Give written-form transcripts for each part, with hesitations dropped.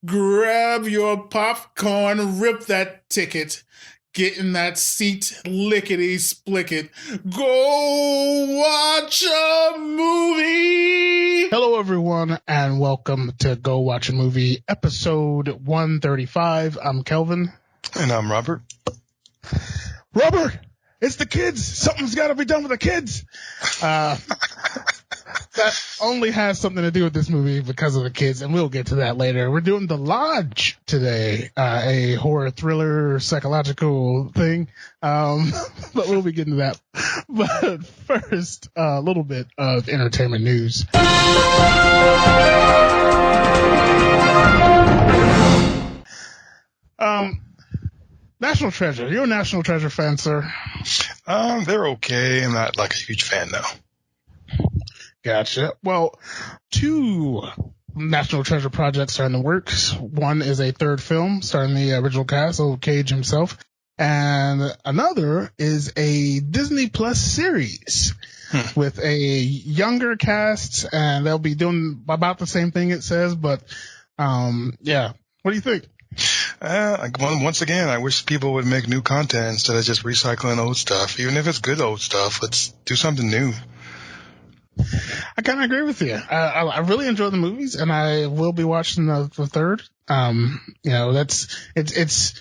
Grab your popcorn, rip that ticket, get in that seat, lickety splicket. Go watch a movie. Hello, everyone, and welcome to Go Watch a Movie, episode 135. I'm Kelvin. And I'm Robert. Robert, it's the kids. Something's got to be done with the kids. That only has something to do with this movie because of the kids, and we'll get to that later. We're doing The Lodge today, a horror thriller psychological thing, but we'll be getting to that. But first, a little bit of entertainment news. National Treasure. You're a National Treasure fan, sir? They're okay. I'm not like a huge fan though. Gotcha. Well, two National Treasure projects are in the works. One is a third film starring the original cast, old Cage himself, and another is a Disney Plus series with a younger cast, and they'll be doing about the same thing, it says, but yeah. What do you think? Once again, I wish people would make new content instead of just recycling old stuff. Even if it's good old stuff, let's do something new. I kind of agree with you. I really enjoy the movies, and I will be watching the third. You know, it's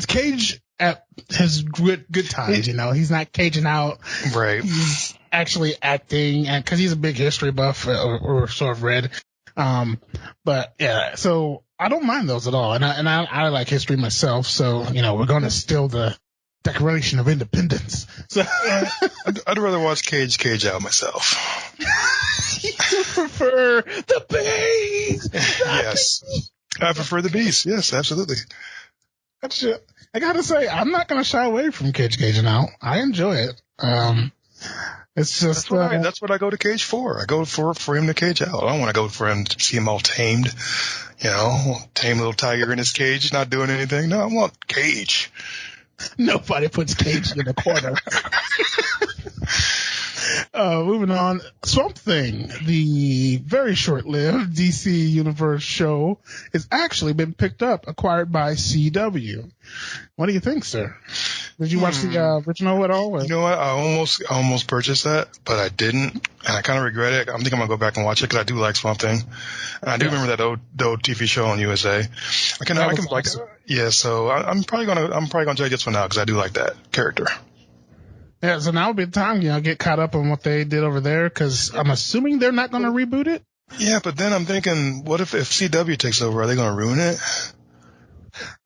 Cage at his good times. You know, he's not caging out. Right. He's actually acting, and because he's a big history buff or sort of read. But yeah, so I don't mind those at all, and I like history myself. So you know, we're going to steal the Declaration of Independence. So I'd rather watch Cage out myself. You prefer the beast? Yes. I prefer the beast. Yes, absolutely. I gotta say, I'm not gonna shy away from caging out. I enjoy it. It's just that's what I go to Cage for. I go for him to cage out. I don't want to go for him to see him all tamed. You know, tame little tiger in his cage, not doing anything. No, I want Cage. Nobody puts Cage in a corner. Moving on. Swamp Thing, the very short-lived DC Universe show, has actually been picked up, acquired by CW. What do you think, sir? Did you watch the original at all? Or? You know what? I almost purchased that, but I didn't, and I kind of regret it. I think I'm gonna go back and watch it because I do like Swamp Thing. And I do remember that old TV show on USA. I can like it. Yeah, so I'm probably gonna check this one out because I do like that character. Yeah, so now would be the time, you know, get caught up on what they did over there, because I'm assuming they're not going to reboot it. Yeah, but then I'm thinking, what if CW takes over? Are they going to ruin it?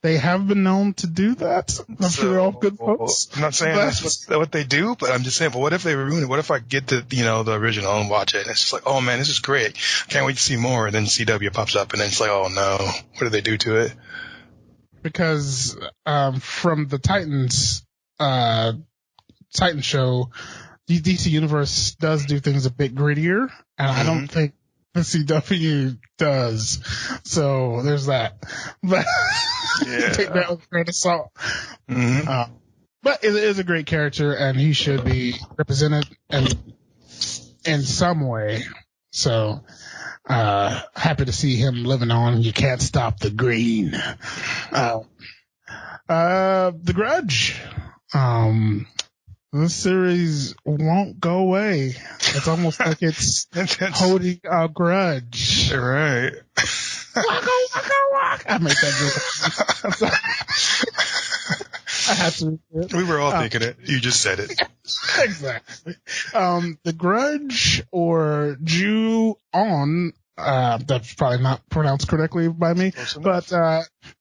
They have been known to do that. I'm sure they're all good folks. I'm not saying that's what they do, but I'm just saying, but what if they ruin it? What if I get the original and watch it, and it's just like, oh man, this is great. Can't wait to see more. And then CW pops up, and then it's like, oh no, what did they do to it? Because from the Titan show, the DC Universe does do things a bit grittier, and I don't think the CW does. So there's that. But take that with a grain of salt. But it is a great character, and he should be represented in some way. So happy to see him living on. You can't stop the green. The Grudge. This series won't go away. It's almost like it's holding a grudge. Right. Waka, waka, waka. I made that joke. I had to. We were all thinking it. You just said it. Exactly. The Grudge, or Ju-on, that's probably not pronounced correctly by me, but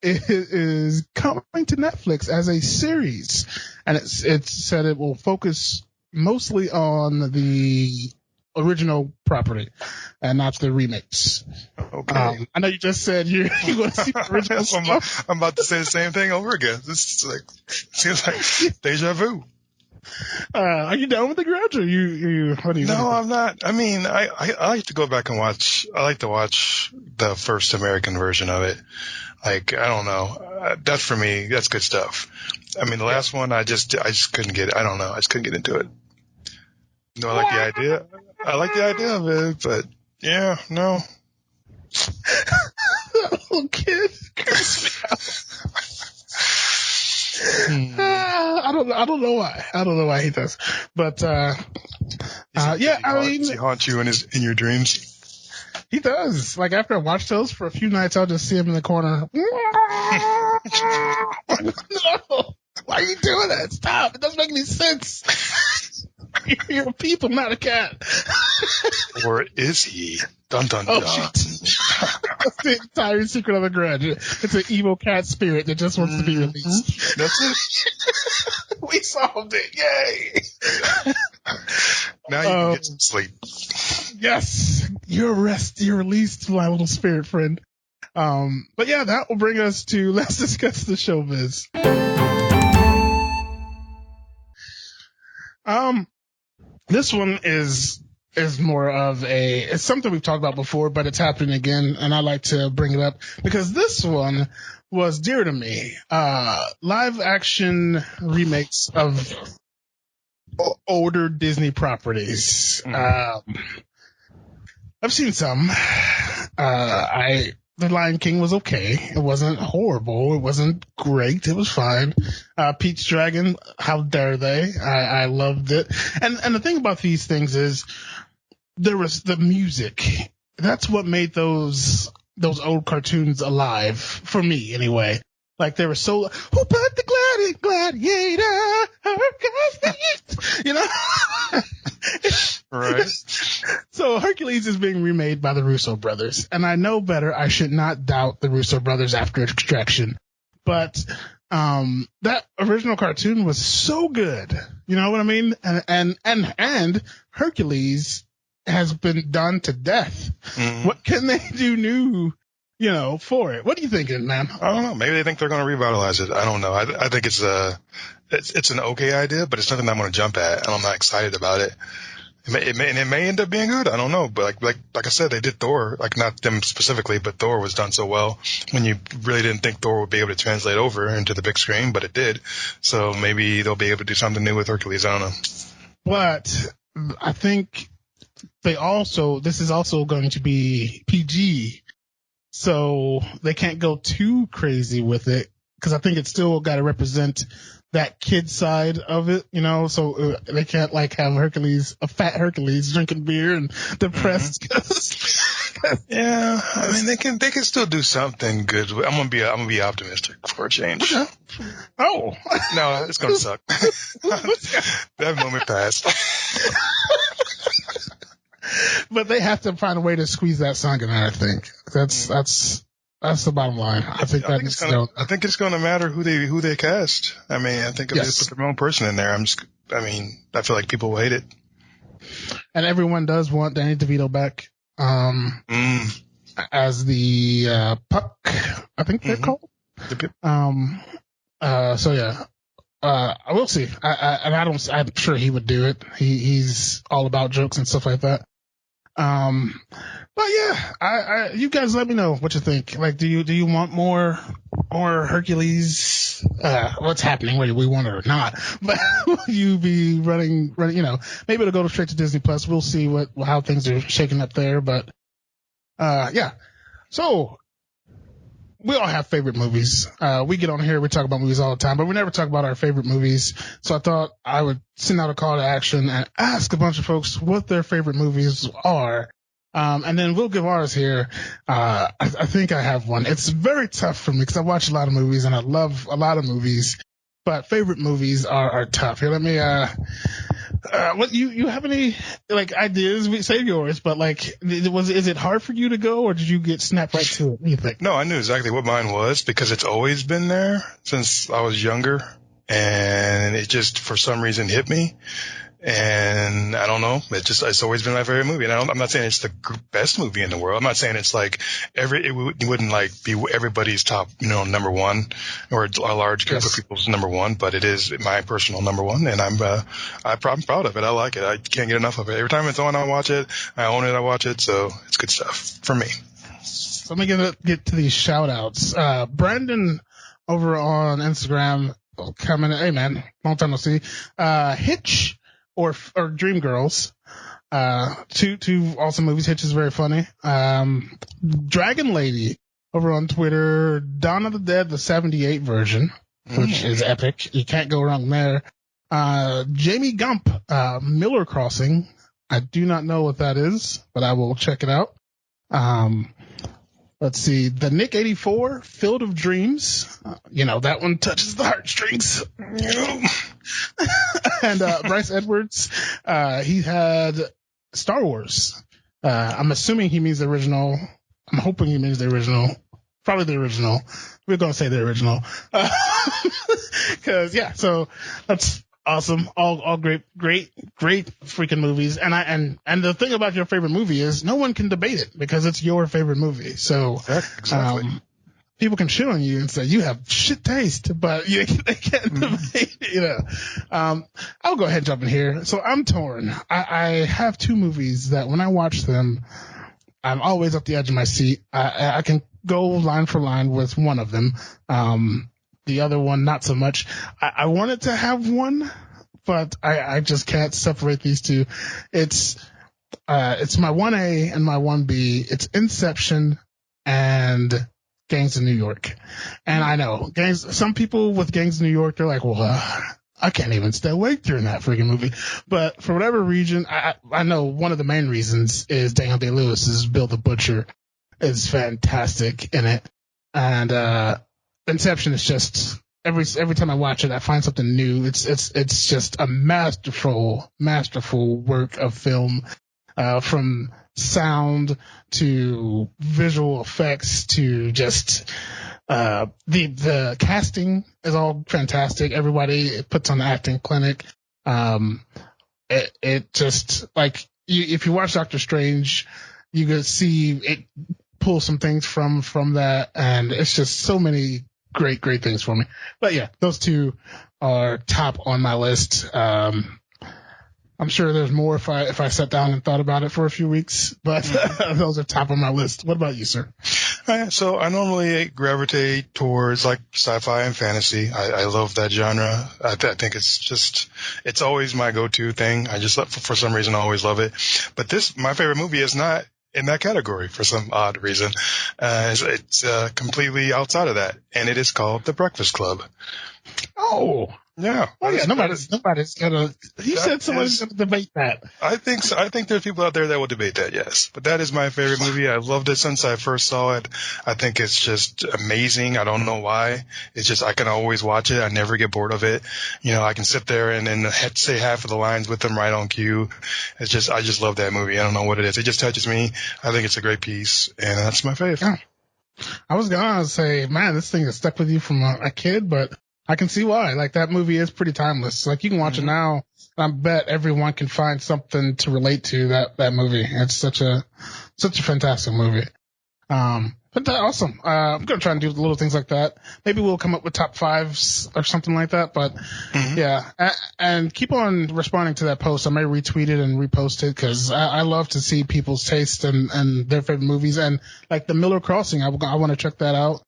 it is coming to Netflix as a series, and it's said it will focus mostly on the original property and not the remakes. Okay. I know you just said you want to see the original stuff. I'm about to say the same thing over again. This is seems like deja vu. Are you done with The Grudge, or you what do you think? No, I'm not. I mean, I like to go back and watch. I like to watch the first American version of it. Like, I don't know. That's for me. That's good stuff. I mean, the last one, I just couldn't get it. I don't know. I just couldn't get into it. No, I like the idea. I like the idea of it, but yeah, no. little kid. I don't know why. I don't know why he does. But yeah, I mean, does he haunt you in your dreams? He does. Like after I watch those for a few nights, I'll just see him in the corner. No, why are you doing that? Stop! It doesn't make any sense. You're a people, not a cat. Or is he? Dun dun dun. That's the entire secret of the grudge. It's an evil cat spirit that just wants to be released. That's it. We solved it. Yay! Now you can get some sleep. Yes, you're released, my little spirit friend. But yeah, that will bring us to let's discuss the showbiz. This one is more of it's something we've talked about before, but it's happening again, and I like to bring it up because this one was dear to me. Live action remakes of older Disney properties. I've seen some. The Lion King was okay. It wasn't horrible. It wasn't great. It was fine. Pete's Dragon, how dare they? I loved it. And the thing about these things is there was the music. That's what made those old cartoons alive for me anyway. Like they were so, who put the gladiator, you know? Right. So Hercules is being remade by the Russo brothers, and I know better. I should not doubt the Russo brothers after Extraction, but that original cartoon was so good. You know what I mean? And Hercules has been done to death. Mm-hmm. What can they do new? For it. What are you thinking, man? I don't know. Maybe they think they're going to revitalize it. I don't know. I think it's an okay idea, but it's nothing I'm going to jump at, and I'm not excited about it. It may end up being good. I don't know. But like I said, they did Thor, like not them specifically, but Thor was done so well when you really didn't think Thor would be able to translate over into the big screen, but it did. So maybe they'll be able to do something new with Hercules. I don't know. But I think this is also going to be PG. So they can't go too crazy with it because I think it's still got to represent that kid side of it, so they can't like have a fat Hercules drinking beer and depressed. Mm-hmm. Yeah. I mean, they can still do something good. I'm going to be optimistic for a change. Oh, no, it's going to suck. That moment passed. But they have to find a way to squeeze that song in there. I think that's the bottom line. I think it's going to matter who they cast. I mean, I think if they put their own person in there, I feel like people will hate it. And everyone does want Danny DeVito back as the Puck. I think they're called. So yeah. I will see. I'm sure he would do it. He's all about jokes and stuff like that. But yeah, you guys let me know what you think. Like, do you want more Hercules? What's happening, whether we want it or not? But will you be running, maybe it'll go straight to Disney Plus. We'll see how things are shaking up there. But, yeah. So, we all have favorite movies. We get on here, we talk about movies all the time, but we never talk about our favorite movies. So I thought I would send out a call to action and ask a bunch of folks what their favorite movies are. And then we'll give ours here. I think I have one. It's very tough for me because I watch a lot of movies and I love a lot of movies, but favorite movies are tough. Here, let me, what you have any ideas? We say yours, but is it hard for you to go, or did you get snapped right to it? What do you think? No, I knew exactly what mine was because it's always been there since I was younger, and it just for some reason hit me. And I don't know, it's always been my favorite movie. And I'm not saying it's the best movie in the world. I'm not saying it's like it wouldn't be everybody's top, number one, or a large group of people's number one, but it is my personal number one. And I'm proud of it. I like it. I can't get enough of it. Every time it's on, I watch it. I own it. I watch it. So it's good stuff for me. So let me get to these shout outs. Brandon over on Instagram commented, hey man, long time no see. Hitch or Dreamgirls. Two awesome movies. Hitch is very funny. Dragon Lady over on Twitter. Dawn of the Dead, the 78 version, which is epic. You can't go wrong there. Jamie Gump, Miller Crossing. I do not know what that is, but I will check it out. Let's see. The Nick 84, Field of Dreams. That one touches the heartstrings. And Bryce Edwards, he had Star Wars. I'm assuming he means the original. I'm hoping he means the original. Probably the original. We're going to say the original. So that's awesome. All great freaking movies. And the thing about your favorite movie is no one can debate it because it's your favorite movie. So, exactly. People can shit on you and say you have shit taste, but they can't debate it, I'll go ahead and jump in here. So I'm torn. I have two movies that when I watch them, I'm always at the edge of my seat. I can go line for line with one of them. The other one, not so much. I wanted to have one, but I just can't separate these two. It's my 1A and my 1B. It's Inception and Gangs of New York. And I know some people with Gangs of New York, they're like, well, I can't even stay awake during that freaking movie. But for whatever reason, I know one of the main reasons is Daniel Day-Lewis's Bill the Butcher is fantastic in it. And, Inception is just every time I watch it, I find something new. It's just a masterful work of film, from sound to visual effects to just the casting is all fantastic. Everybody puts on the acting clinic. It just like if you watch Doctor Strange, you could see it pull some things from that, and it's just so many great things for me. But yeah, those two are top on my list. I'm sure there's more if I sat down and thought about it for a few weeks, but those are top on my list. What about you, sir? So I normally gravitate towards like sci-fi and fantasy. I love that genre. I think it's always my go-to thing. I just, for some reason, I always love it. But my favorite movie is not in that category for some odd reason. It's completely outside of that, and it is called The Breakfast Club. Oh. Yeah. Oh yeah, nobody's gonna. You said somebody's gonna debate that. I think so. I think there's people out there that will debate that. Yes, but that is my favorite movie. I loved it since I first saw it. I think it's just amazing. I don't know why. It's just I can always watch it. I never get bored of it. I can sit there and then say half of the lines with them right on cue. I just love that movie. I don't know what it is. It just touches me. I think it's a great piece, and that's my favorite. Yeah. I was gonna say, man, this thing has stuck with you from a kid, but I can see why. Like, that movie is pretty timeless. Like, you can watch it now. I bet everyone can find something to relate to that movie. It's such a fantastic movie. But awesome. I'm going to try and do little things like that. Maybe we'll come up with top fives or something like that. But yeah, and keep on responding to that post. I may retweet it and repost it because I love to see people's taste and their favorite movies. And like the Miller Crossing, I want to check that out.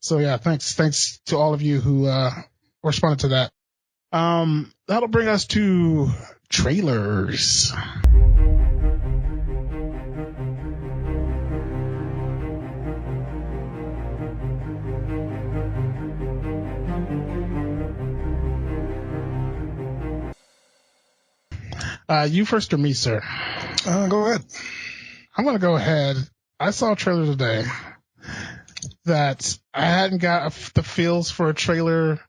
So yeah, thanks to all of you who responded to that. That'll bring us to trailers. You first or me, sir? Go ahead. I'm gonna go ahead. I saw a trailer today that I hadn't got the feels for a trailer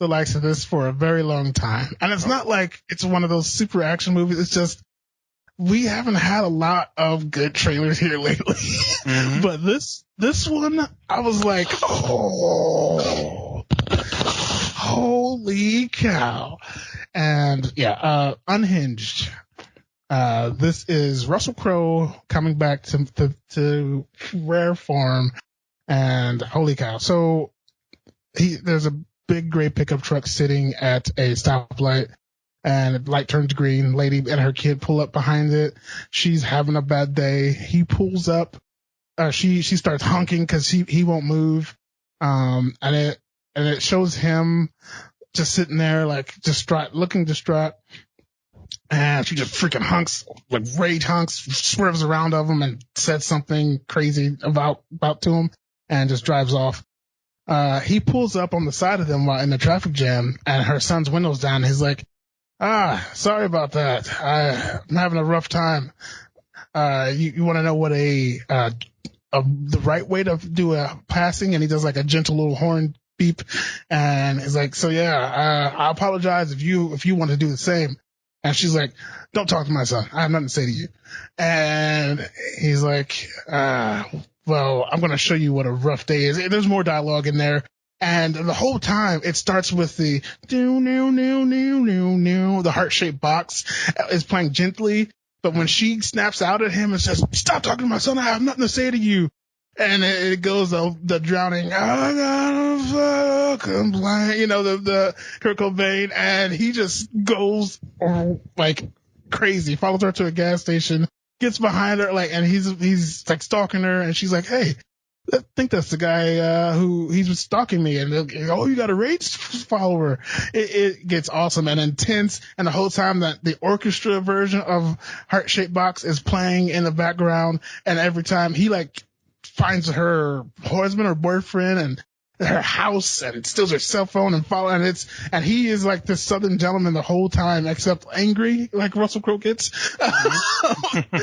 the likes of this for a very long time. And it's not like it's one of those super action movies. It's just, we haven't had a lot of good trailers here lately. But this one, I was like, oh, holy cow. And yeah, Unhinged. This is Russell Crowe coming back to Rare Farm. And holy cow. So there's a big gray pickup truck sitting at a stoplight, and the light turns green. Lady and her kid pull up behind it. She's having a bad day. He pulls up. She starts honking because he won't move. And it shows him just sitting there like looking distraught. And she just freaking honks, like rage honks, swerves around of him and says something crazy about to him. and just drives off. He pulls up on the side of them while in the traffic jam, and her son's window's down. He's like, sorry about that. I'm having a rough time. You want to know what the right way to do a passing? And he does like a gentle little horn beep, and he's like, so yeah, I apologize if you want to do the same. And she's like, don't talk to my son. I have nothing to say to you. And he's like, well, I'm going to show you what a rough day is. There's more dialogue in there. And the whole time it starts with the the heart-shaped box is playing gently. But when she snaps out at him and says, stop talking to my son, I have nothing to say to you. And it goes the drowning, I gotta fucking blind, the Kurt Cobain, and he just goes like crazy, follows her to a gas station, gets behind her, and he's like stalking her, and she's like, hey, I think that's the guy who he's stalking me, and you got a rage follower. It gets awesome and intense, and the whole time that the orchestra version of Heart Shaped Box is playing in the background, and every time he finds her husband or boyfriend and her house and steals her cell phone and he is like this Southern gentleman the whole time except angry like Russell Crowe gets.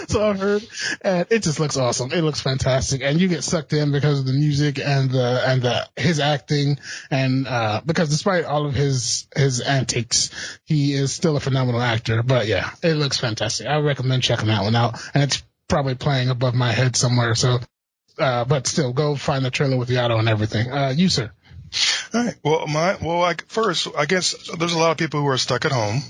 So I've heard, and it just looks awesome. It looks fantastic, and you get sucked in because of the music and his acting, and because despite all of his antics, he is still a phenomenal actor. But yeah, it looks fantastic. I recommend checking that one out, and it's probably playing above my head somewhere, so but still, go find the trailer with the auto and everything. You, sir. All right. Well, first, I guess there's a lot of people who are stuck at home,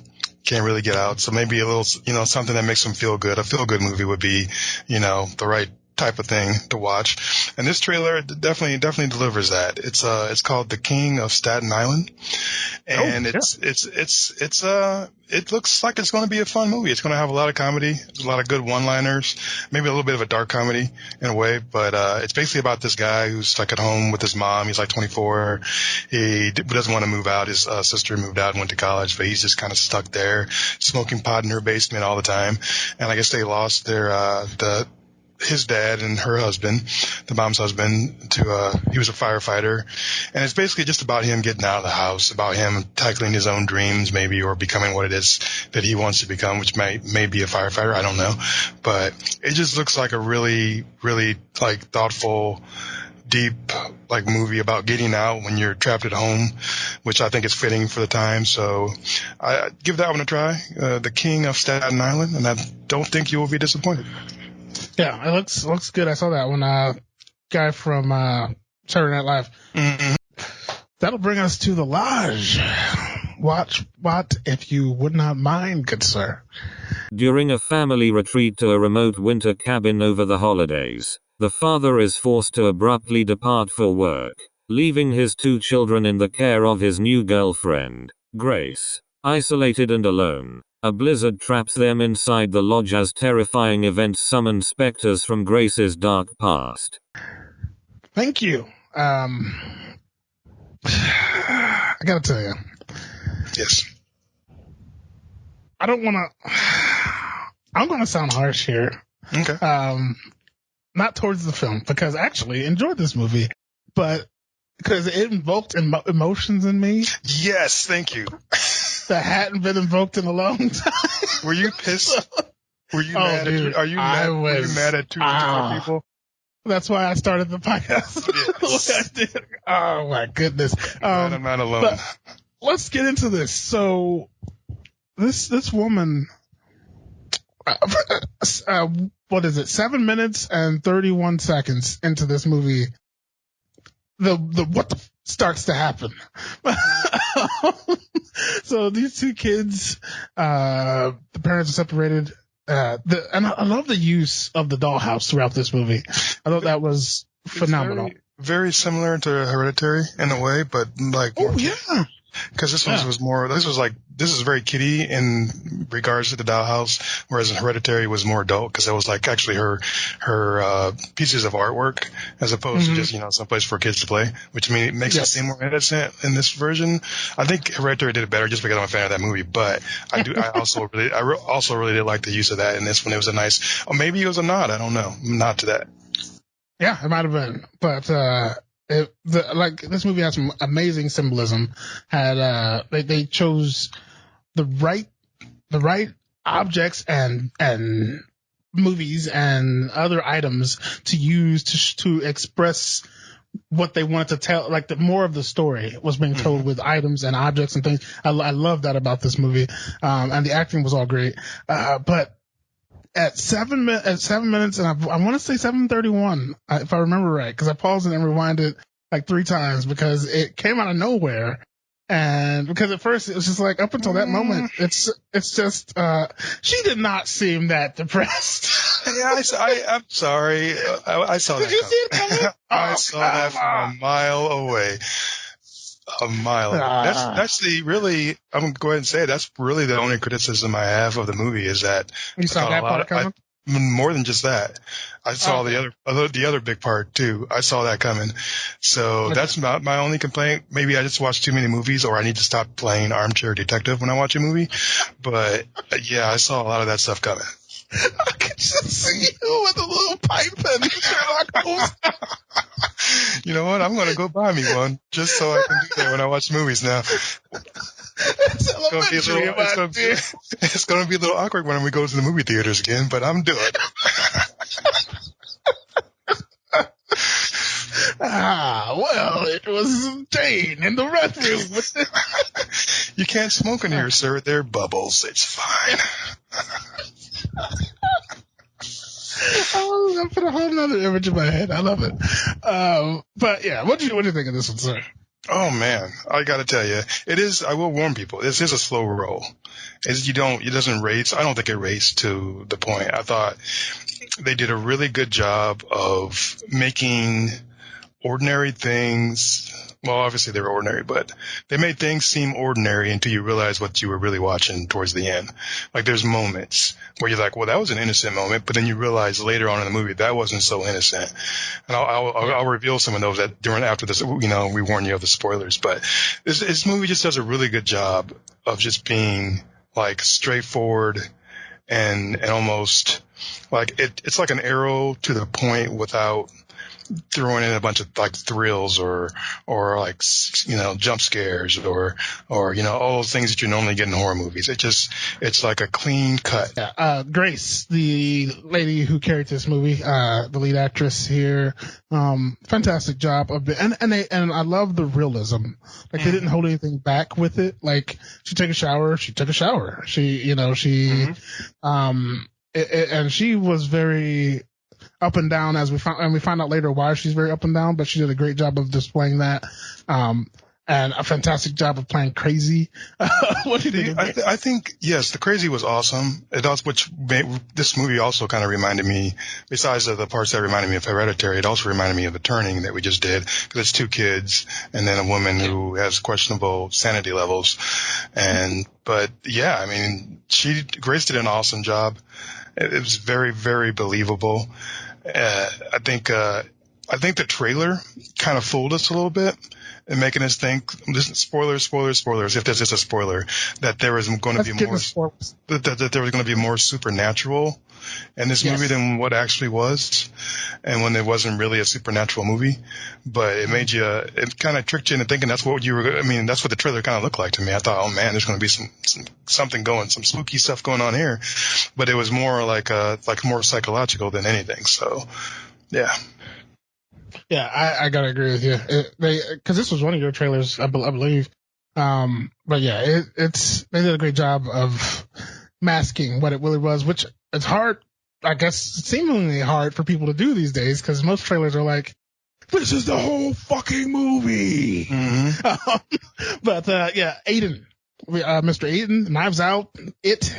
can't really get out. So maybe a little, something that makes them feel good. A feel good movie would be, the right type of thing to watch. And this trailer definitely delivers that. It's called The King of Staten Island. And it looks like it's going to be a fun movie. It's going to have a lot of comedy, a lot of good one-liners, maybe a little bit of a dark comedy in a way, but it's basically about this guy who's stuck at home with his mom. He's like 24. He doesn't want to move out. His sister moved out and went to college, but he's just kind of stuck there, smoking pot in her basement all the time. And I guess they lost his dad and her husband, the mom's husband, he was a firefighter. And it's basically just about him getting out of the house, about him tackling his own dreams maybe, or becoming what it is that he wants to become, which may be a firefighter. I don't know. But it just looks like a really, really thoughtful, deep movie about getting out when you're trapped at home, which I think is fitting for the time. So I give that one a try. The King of Staten Island, and I don't think you will be disappointed. Yeah, it looks good. I saw that one. Guy from Saturday Night Live. Mm-hmm. That'll bring us to The Lodge. Watch what, if you would not mind, good sir. During a family retreat to a remote winter cabin over the holidays, the father is forced to abruptly depart for work, leaving his 2 children in the care of his new girlfriend, Grace. Isolated and alone, a blizzard traps them inside the lodge as terrifying events summon specters from Grace's dark past. Thank you. I gotta tell you. Yes. I'm gonna sound harsh here. Okay. Not towards the film, because I actually enjoyed this movie, but because it invoked emotions in me. Yes, thank you. That hadn't been invoked in a long time. Were you pissed? Were you mad? Dude, Were you mad at 2 different people? That's why I started the podcast. Yes. I did. Oh my goodness. I'm not alone. But let's get into this. So this woman, what is it? 7 minutes and 31 seconds into this movie, what starts to happen. So these 2 kids, the parents are separated. And I love the use of the dollhouse throughout this movie. I thought that was phenomenal. Very, very similar to Hereditary in a way, but more. Yeah. Because this one was more, this is very kiddie in regards to the dollhouse, whereas Hereditary was more adult because it was actually her pieces of artwork as opposed to just, someplace for kids to play, which makes it seem more innocent in this version. I think Hereditary did it better just because I'm a fan of that movie, but I also really did like the use of that in this one. It was a nice, or maybe it was a nod, I don't know, nod to that. Yeah, it might have been, but this movie has some amazing symbolism. They chose the right objects and movies and other items to use to express what they wanted to tell. Like the more of the story was being told with items and objects and things. I love that about this movie, and the acting was all great. But at 7 minutes, and I want to say 7:31, if I remember right, because I paused it and rewinded like 3 times because it came out of nowhere. And because at first it was just like up until that moment, it's just she did not seem that depressed. Yeah, I'm sorry. I saw that. Did you see it coming? I saw that from a mile away. A mile away. That's the really. I'm gonna go ahead and say it, that's really the only criticism I have of the movie is that You saw that part coming? More than just that, I saw the other big part too. I saw that coming. So that's not my only complaint. Maybe I just watch too many movies, or I need to stop playing armchair detective when I watch a movie. But yeah, I saw a lot of that stuff coming. I could just see you with a little pipe and Sherlock Holmes. You know what? I'm going to go buy me one just so I can do that when I watch movies now. It's going to be a little awkward when we go to the movie theaters again, but I'm doing it. Well, it was Jane in the restroom. You can't smoke in here, sir. They're bubbles. It's fine. I put a whole nother image in my head. I love it. But yeah, what do you think of this one, sir? Oh man, I gotta tell you, it is, I will warn people, this is a slow roll. It doesn't race. I don't think it raced to the point. I thought they did a really good job of making ordinary things, well, obviously they were ordinary, but they made things seem ordinary until you realize what you were really watching towards the end. Like there's moments where you're like, well, that was an innocent moment, but then you realize later on in the movie that wasn't so innocent. And I'll reveal some of those after this, we warn you of the spoilers, but this movie just does a really good job of just being like straightforward and almost like it's like an arrow to the point without throwing in a bunch of like thrills or like, jump scares or, all those things that you normally get in horror movies. It's like a clean cut. Yeah. Grace, the lady who carried this movie, the lead actress here, fantastic job of it. And I love the realism. Like they didn't hold anything back with it. Like she took a shower. And she was very up and down, we find out later why she's very up and down, but she did a great job of displaying that. And a fantastic job of playing crazy. What do you think? I think, yes, the crazy was awesome. This movie also kind of reminded me, besides the parts that reminded me of Hereditary, it also reminded me of The Turning that we just did, because it's 2 kids and then a woman who has questionable sanity levels. But yeah, I mean, Grace did an awesome job. It was very, very believable. I think the trailer kind of fooled us a little bit and making us think, spoilers, if there's just a spoiler, that there was going to be more, that there was going to be more supernatural in this movie than what actually was, and when it wasn't really a supernatural movie. But it kind of tricked you into thinking that's what that's what the trailer kind of looked like to me. I thought, oh man, there's going to be some spooky stuff going on here, but it was more like more psychological than anything. So, yeah. Yeah, I gotta agree with you. Because this was one of your trailers, I believe. But yeah, they did a great job of masking what it really was, which it's hard, I guess, seemingly hard for people to do these days, because most trailers are like, this is the whole fucking movie. Mm-hmm. But Aiden, Mr. Aiden, Knives Out, It.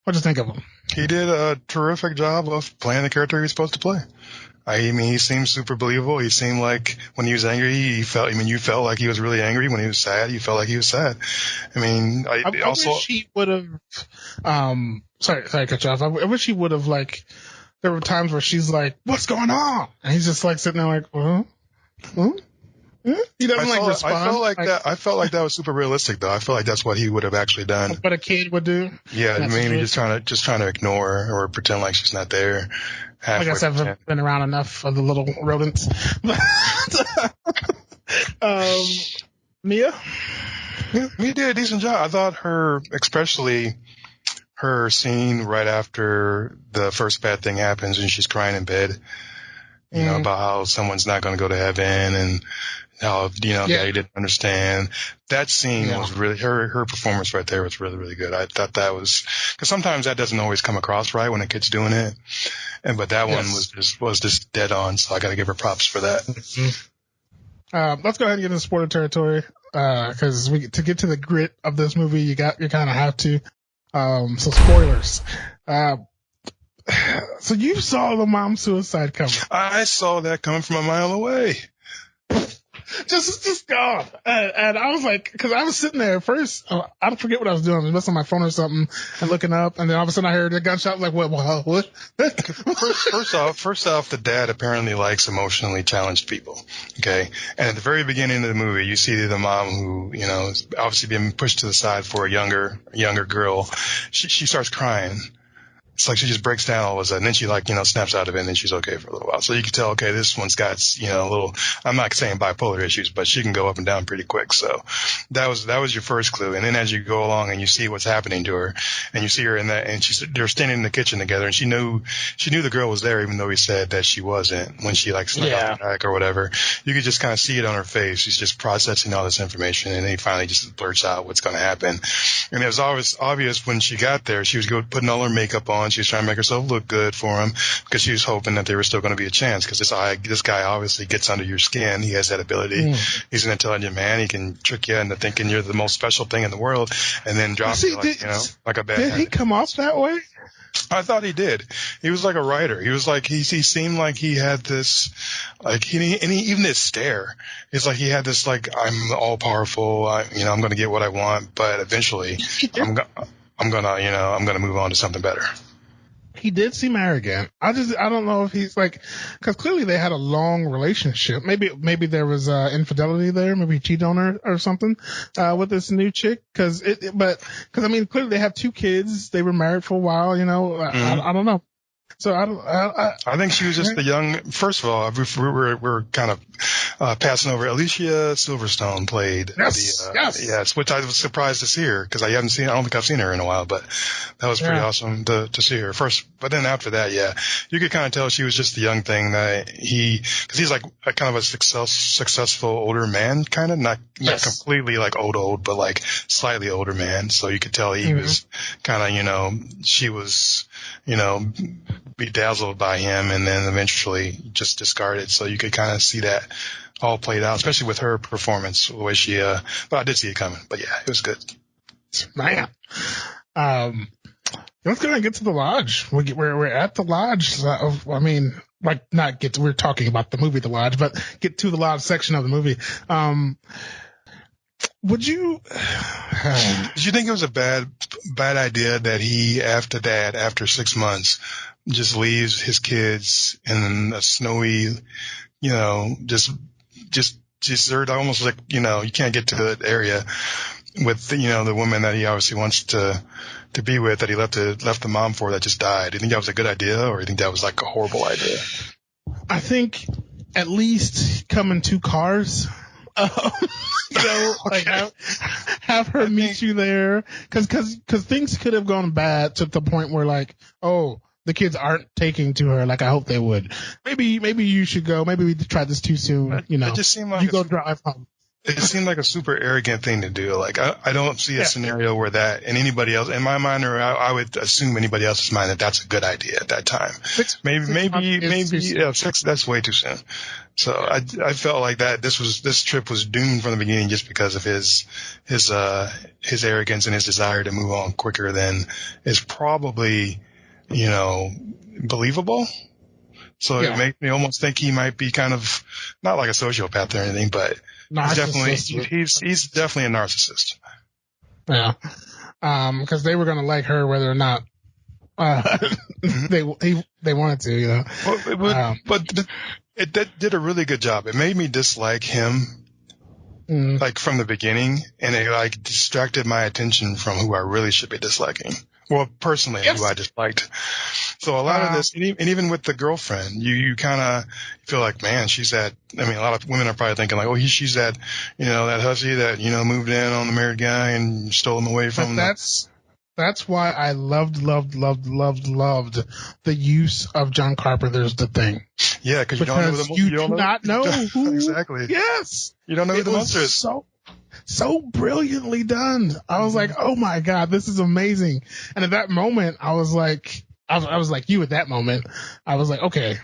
What'd you think of him? He did a terrific job of playing the character he was supposed to play. He seemed super believable. He seemed like when he was angry, you felt like he was really angry. When he was sad, you felt like he was sad. I wish he would have, sorry to cut you off. I wish he would have, like, there were times where she's like, what's going on? And he's just like sitting there like, He doesn't respond. I felt like that was super realistic though. I felt like that's what he would have actually done. What a kid would do. Yeah, maybe just trying to ignore her or pretend like she's not there. I guess I've been around enough of the little rodents. Mia? Yeah, Mia did a decent job. I thought especially her scene right after the first bad thing happens and she's crying in bed, about how someone's not going to go to heaven and how, Daddy didn't understand. That scene was really, her performance right there was really, really good. I thought that was, because sometimes that doesn't always come across right when a kid's doing it. But that one was just dead on. So I got to give her props for that. Let's go ahead and get into spoiler territory. Cause to get to the grit of this movie, you kind of have to. So spoilers. So you saw the mom suicide coming. I saw that coming from a mile away. Just gone. And I was like, cause I was sitting there at first, I forget what I was doing. I was messing on my phone or something and looking up. And then all of a sudden I heard a gunshot. I was like, what? First off, the dad apparently likes emotionally challenged people. Okay. And at the very beginning of the movie, you see the mom who, is obviously being pushed to the side for a younger girl. She starts crying. It's like she just breaks down all of a sudden. Then she snaps out of it and then she's okay for a little while. So you can tell, okay, this one's got, a little, I'm not saying bipolar issues, but she can go up and down pretty quick. So that was your first clue. And then as you go along and you see what's happening to her and you see her in that, and they're standing in the kitchen together and she knew the girl was there even though he said that she wasn't when she snuck out the back or whatever. You could just kind of see it on her face. She's just processing all this information and then he finally just blurts out what's going to happen. And it was obvious when she got there, she was putting all her makeup on. She was trying to make herself look good for him because she was hoping that there was still going to be a chance because this guy obviously gets under your skin. He has that ability. He's an intelligent man. He can trick you into thinking you're the most special thing in the world and then drop you like a bad Did he come off that way? I thought he did. He was like a writer. He was like, he seemed like he had this, even his stare. It's like he had this, I'm all powerful. I'm going to get what I want, but eventually I'm going to move on to something better. He did seem arrogant. I don't know if he's cause clearly they had a long relationship. Maybe there was, infidelity there. Maybe he cheated on her or something, with this new chick. Cause clearly they have 2 kids. They were married for a while, I don't know. So I think she was just the young. First of all, we're kind of passing over. Alicia Silverstone played yes, which I was surprised to see her because I don't think I've seen her in a while, but that was pretty awesome to see her first. But then after that, you could kind of tell she was just the young thing that because he's like a kind of a successful older man, kind of not completely old, but slightly older man. So you could tell he was kind of, she was, bedazzled by him and then eventually just discarded. So you could kind of see that all played out, especially with her performance, the way she, but I did see it coming, but yeah, it was good. Man. Let's go and get to the lodge. We're at the lodge. We're talking about the movie, The Lodge, but get to the lodge section of the movie. Did you think it was a bad idea that he, after 6 months, just leaves his kids in a snowy, just desert, almost you can't get to the area with, the woman that he obviously wants to be with, that he left the mom for, that just died? Do you think that was a good idea, or do you think that was a horrible idea? I think at least come in 2 cars. Have her meet you there, cause things could have gone bad to the point where the kids aren't taking to her I hope they would. Maybe you should go. Maybe we tried this too soon. It just seemed like you go drive home. It seemed like a super arrogant thing to do. I don't see a scenario where that, and anybody else in my mind, or I would assume anybody else's mind, that that's a good idea at that time. Maybe 6, that's way too soon. So I felt like that this trip was doomed from the beginning just because of his arrogance and his desire to move on quicker than is probably, believable. So it made me almost think he might be kind of not like a sociopath or anything, but he's definitely a narcissist. Yeah. Because they were going to like her whether or not they wanted to, But it did a really good job. It made me dislike him from the beginning, and it distracted my attention from who I really should be disliking. Well, personally, Yes. who I disliked. So a lot of this, and even with the girlfriend, you kind of feel like, man, she's that. I mean, a lot of women are probably thinking like, oh, she's that, that hussy that moved in on the married guy and stole him away from. That's why I loved the use of John Carpenter's The Thing. Yeah, because you don't know you do not know who. Exactly. Yes, you don't know who the monster is. So brilliantly done. I was like, oh my God, this is amazing. And at that moment, I was like you at that moment. I was like, okay,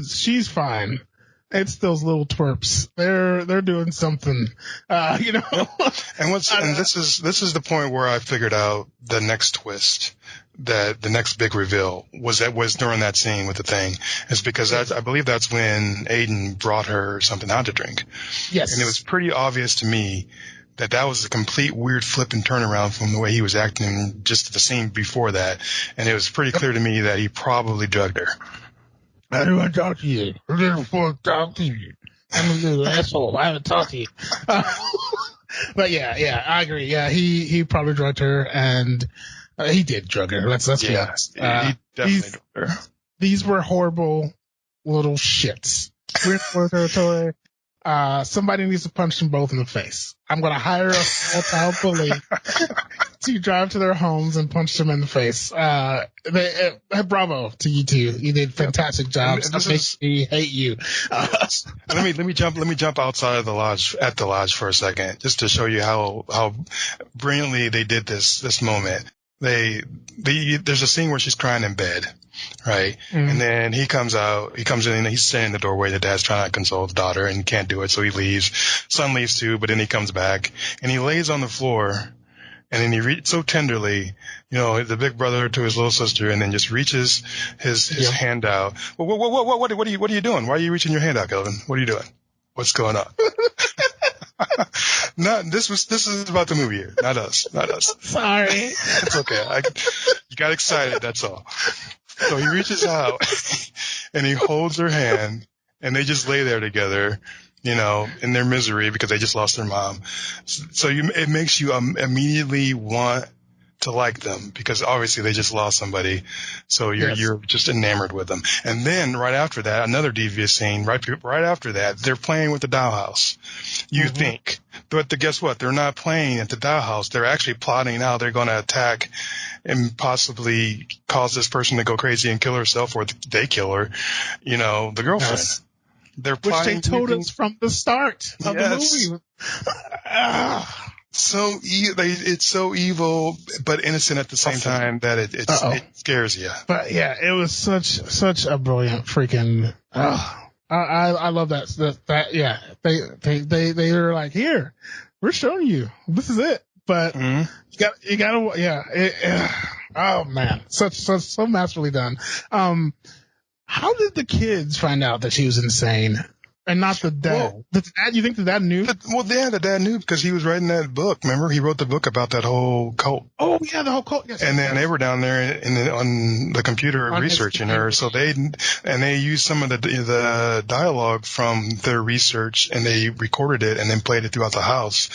she's fine. It's those little twerps. They're doing something, And this is the point where I figured out the next twist, that the next big reveal was during that scene with the thing, is because I believe that's when Aiden brought her something out to drink. Yes, and it was pretty obvious to me that was a complete weird flip and turnaround from the way he was acting just the scene before that, and it was pretty clear to me that he probably drugged her. I don't want to talk to you. I don't want to talk to you. I'm a little asshole. I haven't talked to you. But yeah, I agree. Yeah, he probably drugged her, and he did drug her. Let's be honest. He definitely drugged her. These were horrible little shits. We're in territory. Somebody needs to punch them both in the face. I'm going to hire a small-town bully to drive to their homes and punch them in the face. Bravo to you two. You did fantastic jobs. That makes me hate you. Let me jump outside of the lodge for a second, just to show you how brilliantly they did this moment. There's a scene where she's crying in bed, right? Mm-hmm. And then he comes in and he's standing in the doorway. The dad's trying to console the daughter and can't do it, so he leaves. Son leaves too, but then he comes back and he lays on the floor, and then he so tenderly, the big brother to his little sister, and then just reaches his hand out. What are you doing? Why are you reaching your hand out, Kelvin? What are you doing? What's going on? This is about the movie here, not us. Sorry. It's okay. You got excited, that's all. So he reaches out and he holds her hand, and they just lay there together, in their misery because they just lost their mom. So it makes you immediately want to like them, because obviously they just lost somebody. So you're just enamored with them. And then right after that, another devious scene. Right after that, they're playing with the dollhouse. You think, but guess what? They're not playing at the dollhouse. They're actually plotting how they're going to attack and possibly cause this person to go crazy and kill herself, or they kill her. The girlfriend. Yes. They're plotting. Which they told us from the start of the movie. It's so evil, but innocent at the same time that it scares you. But yeah, it was such a brilliant freaking. I love that. Yeah, they were like, here, we're showing you, this is it. But you gotta. Oh man, so masterfully done. How did the kids find out that she was insane? And not the dad. Well, the dad, you think the dad knew? The dad knew because he was writing that book. Remember, he wrote the book about that whole cult. Oh yeah, the whole cult. Yes. And then they were down there on the computer researching her. So they used some of the dialogue from their research, and they recorded it and then played it throughout the house.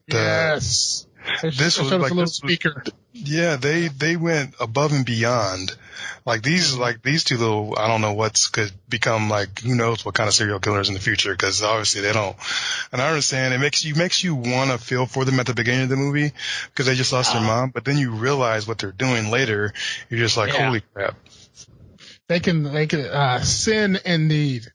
Yes. This was like a little speaker. Yeah, they went above and beyond. Like these two little, I don't know could become who knows what kind of serial killers in the future, because obviously they don't. And I understand it makes you want to feel for them at the beginning of the movie because they just lost their mom, but then you realize what they're doing later. You're just like, holy crap. They can sin indeed.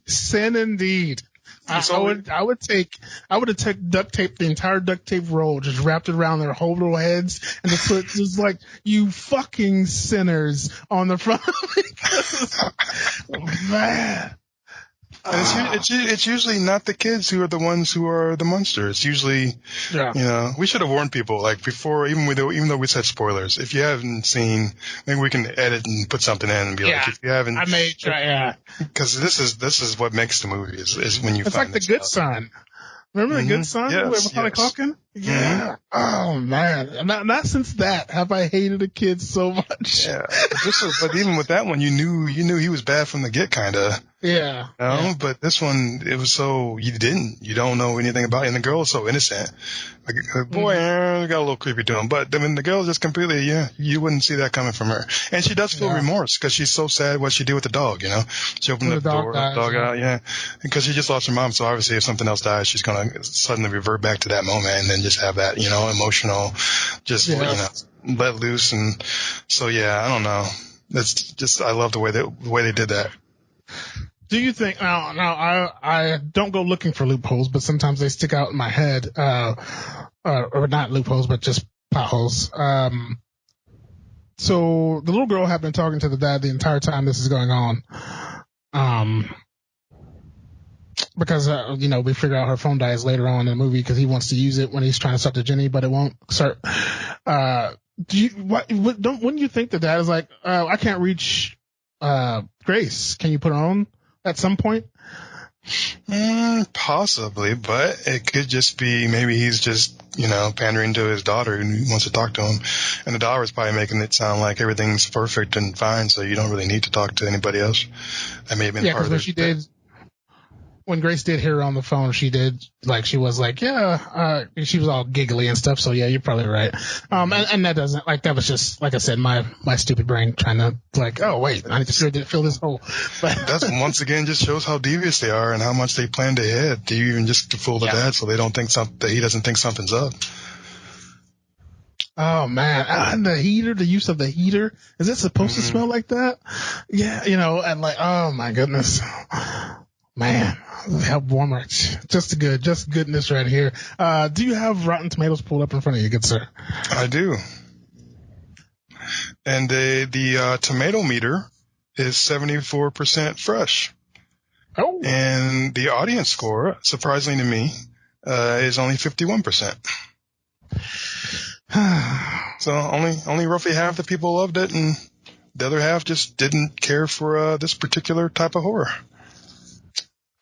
Sin indeed. I would have taken duct tape, the entire duct tape roll, just wrapped it around their whole little heads, and just put just like, you fucking sinners on the front. Man. It's usually not the kids who are the ones who are the monster. It's usually, we should have warned people before, even though we said spoilers. If you haven't seen, maybe we can edit and put something in and be like, if you haven't, I may try, because this is what makes the movie is when you. It's find like The Good Son. Remember The Good Son? Yes, with Macaulay Culkin? Yeah. Oh man. Not since that have I hated a kid so much. Yeah. But even with that one, you knew he was bad from the get, kind of. Yeah. You know? Yeah. But this one, it was so, you don't know anything about it. And the girl is so innocent. Like, boy, got a little creepy to him. But I mean, the girl just completely, you wouldn't see that coming from her. And she does feel remorse because she's so sad what she did with the dog, you know? She opened up the door, the dog out, yeah. Because she just lost her mom. So obviously if something else dies, she's going to suddenly revert back to that moment and then just have that, emotional, just, let loose. And so, yeah, I don't know. That's just, I love the way they did that. Do you think now I don't go looking for loopholes, but sometimes they stick out in my head, or not loopholes, but just potholes. So the little girl had been talking to the dad the entire time this is going on. Because, we figure out her phone dies later on in the movie because he wants to use it when he's trying to talk to Jenny, but it won't start. Wouldn't you think the dad is like, I can't reach, Grace. Can you put her on at some point? Possibly, but it could just be maybe he's just, pandering to his daughter who wants to talk to him. And the daughter is probably making it sound like everything's perfect and fine, so you don't really need to talk to anybody else. That may have been part of it. When Grace did hear her on the phone, she was all giggly and stuff. So yeah, you're probably right. And that doesn't, that was just, like I said, my stupid brain trying to oh wait, I need to fill this hole. But that's once again just shows how devious they are and how much they plan to hit. Do you even just to fool the dad so they don't think he doesn't think something's up? Oh man, and the use of the heater, is it supposed to smell like that? Yeah, and oh my goodness. Man, help warmer. Just goodness right here. Do you have Rotten Tomatoes pulled up in front of you, good sir? I do. And the tomato meter is 74% fresh. Oh. And the audience score, surprisingly to me, is only 51%. So only roughly half the people loved it, and the other half just didn't care for this particular type of horror.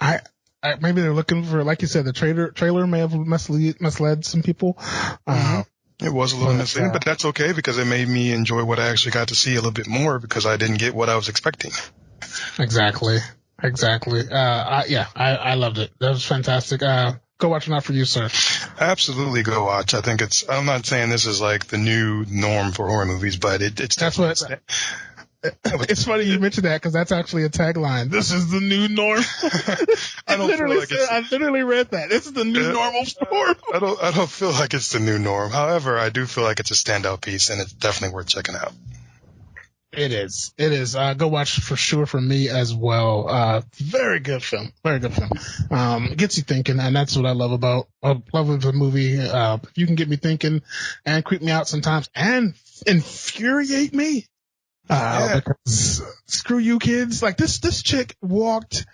I maybe they're looking for, like you said, the trailer may have misled some people. It was a little misleading, but that's okay because it made me enjoy what I actually got to see a little bit more because I didn't get what I was expecting. Exactly. I loved it. That was fantastic. Go watch Not For You, sir. Absolutely go watch. I think I'm not saying this is like the new norm for horror movies, but it's definitely. It's funny you mentioned that because that's actually a tagline. This is the new norm. I literally read that. This is the new normal norm. I don't feel like it's the new norm. However, I do feel like it's a standout piece and it's definitely worth checking out. It is. Go watch for sure for me as well. Very good film. Gets you thinking, and that's what I love about the movie. You can get me thinking and creep me out sometimes and infuriate me. Because screw you kids. This chick walked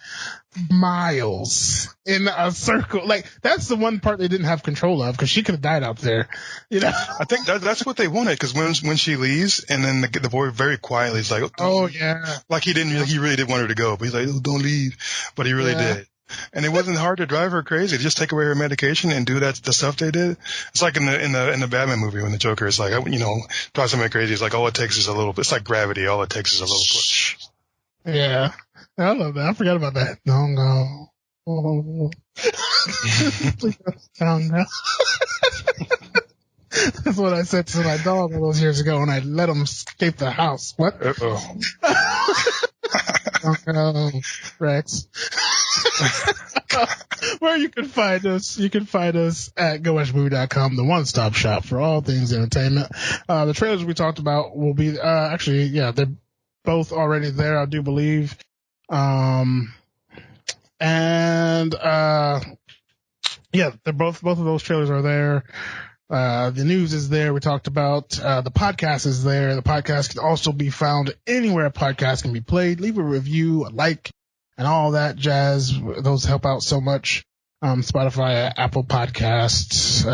miles in a circle. That's the one part they didn't have control of because she could have died out there. I think that's what they wanted because when she leaves and then the boy very quietly is like, oh yeah. He really did want her to go, but he's like, oh, don't leave. But he really did. And it wasn't hard to drive her crazy. Just take away her medication and do the stuff they did. It's like in the Batman movie when the Joker is like, drive somebody crazy. It's like all it takes is a little. It's like gravity. All it takes is a little push. Yeah, I love that. I forgot about that. No. Oh. No. That's what I said to my dog all those years ago when I let him escape the house. What? Oh, Rex. Where you can find us at GoWatchMovie.com, the one-stop shop for all things entertainment. The trailers we talked about will be they're both already there, I do believe. They're both of those trailers are there. The news is there. We talked about, the podcast is there. The podcast can also be found anywhere a podcast can be played. Leave a review, a like, and all that jazz. Those help out so much. Spotify, Apple Podcasts,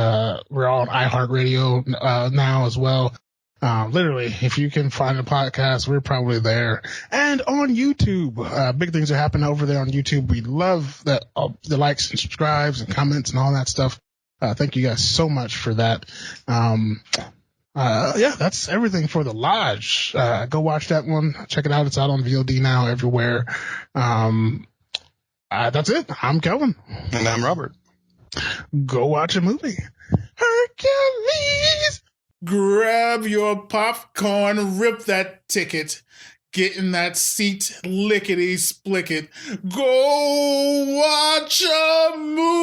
we're on iHeartRadio, now as well. Literally, if you can find a podcast, we're probably there. And on YouTube, big things are happening over there on YouTube. We love that, the likes and subscribes and comments and all that stuff. Thank you guys so much for that. Yeah, that's everything for The Lodge. Go watch that one. Check it out. It's out on VOD now everywhere. That's it. I'm Kelvin. And I'm Robert. Go watch a movie. Hercules! Grab your popcorn, rip that ticket, get in that seat, lickety split it. Go watch a movie.